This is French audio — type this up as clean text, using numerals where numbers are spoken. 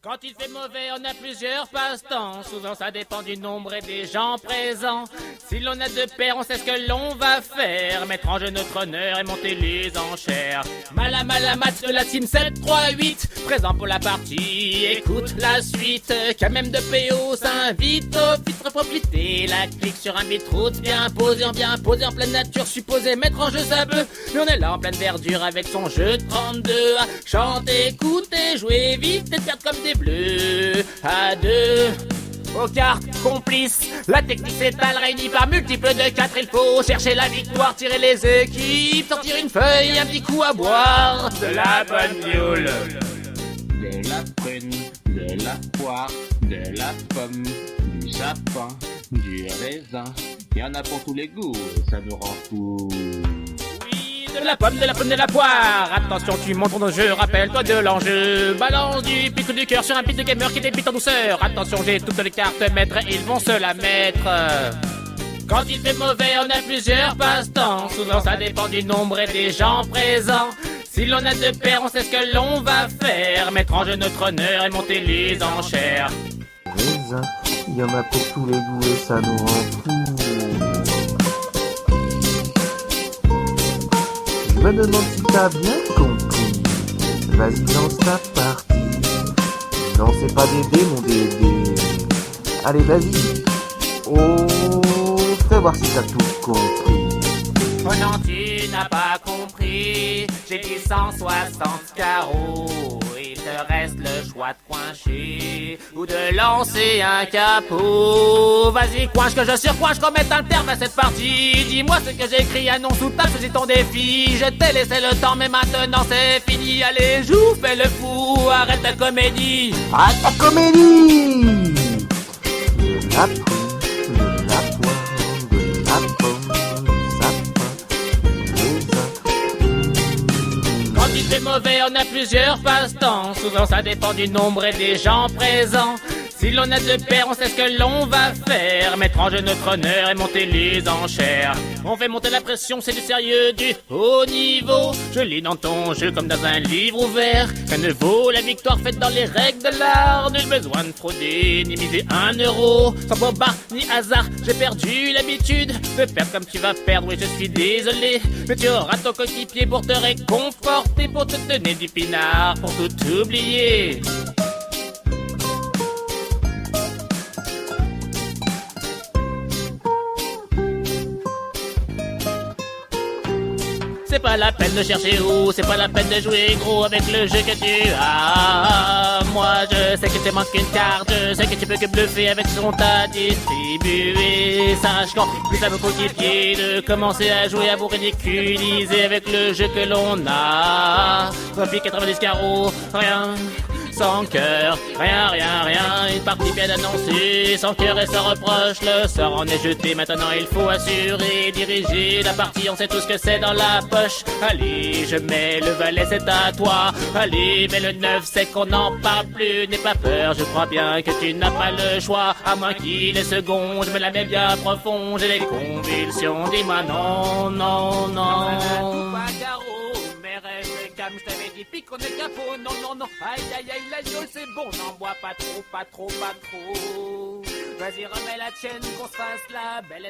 Quand il fait mauvais, on a plusieurs passe-temps. Souvent, ça dépend du nombre et des gens présents. Si l'on a deux paires, on sait ce que l'on va faire. Mettre en jeu notre honneur et monter les enchères. Match de la team 7, 3, 8. Présent pour la partie, écoute la suite. Qu'à même de PO s'invite au filtre propriété. La clique sur un bitroute bien posé en pleine nature. Supposé mettre en jeu sa bœuf. Mais on est là en pleine verdure avec son jeu 32. À chanter, écouter, jouer vite et perdre comme des bleus à deux. Aux cartes complices, la technique s'étale réunie par multiples de 4. Il faut chercher la victoire, tirer les équipes, sortir une feuille, un petit coup à boire. De la bonne mule, de la prune, de la poire, de la pomme, du sapin, du raisin. Il y en a pour tous les goûts, ça nous rend fous. De la pomme, de la poire. Attention, tu montes ton jeu, rappelle-toi de l'enjeu. Balance du pic du cœur sur un beat de gamer qui débute en douceur. Attention, j'ai toutes les cartes maîtres, ils vont se la mettre. Quand il fait mauvais, on a plusieurs passe-temps. Souvent, ça dépend du nombre et des gens présents. Si l'on a deux paires, on sait ce que l'on va faire. Mettre en jeu notre honneur et monter les enchères. Raisin, il y en a pour tous les goûts et ça nous rend fous. Je me demande si t'as bien compris. Vas-y, lance ta partie. Non, c'est pas Dédé, mon Dédé. Allez, vas-y. Oh, fais voir si t'as tout compris. Oh non, tu n'as pas compris. J'ai dit 160 carreaux. Il te reste le choix de coincher ou de lancer un capot. Vas-y, coinche que je surcoinche, qu'on mette un terme à cette partie. Dis-moi ce que j'écris, annonce ou table, c'est ton défi. Je t'ai laissé le temps, mais maintenant c'est fini. Allez, joue, fais le fou, arrête ta comédie. Arrête ta comédie. De la prune, de la poire, de la pomme, du sapin, du raisin. Quand il fait mauvais, on a plusieurs passe-temps. Souvent, ça dépend du nombre et des gens présents. Si l'on a deux paires, on sait ce que l'on va faire. Mettre en jeu notre honneur et monter les enchères. On fait monter la pression, c'est du sérieux, du haut niveau. Je lis dans ton jeu comme dans un livre ouvert. Rien ne vaut la victoire faite dans les règles de l'art. Nul besoin de frauder, ni miser 1 euro. Sans bobard, ni hasard, j'ai perdu l'habitude de perdre comme tu vas perdre, oui je suis désolé. Mais tu auras ton coéquipier pour te réconforter, pour te donner du pinard, pour tout oublier. C'est pas la peine de chercher où, c'est pas la peine de jouer gros avec le jeu que tu as. Moi je sais que tu manques une carte, je sais que tu peux que bluffer avec ce qu'on t'a distribué. Sache qu'en plus à vos coéquipiers de commencer à jouer, à vous ridiculiser avec le jeu que l'on a. 90 carreaux, rien. Sans cœur, rien, une partie bien annoncée, sans cœur et sans reproche, le sort en est jeté, maintenant il faut assurer, diriger la partie, on sait tout ce que c'est dans la poche. Allez, je mets le valet, c'est à toi, allez, mais le 9, c'est qu'on n'en parle plus, n'aie pas peur, je crois bien que tu n'as pas le choix, à moins qu'il est second, je me la mets bien profond, j'ai des convulsions, dis-moi non, non, non. Je t'avais dit pique on est capot, non, aïe, la liole c'est bon, n'en bois pas trop. Vas-y remets la tienne qu'on se fasse la belle,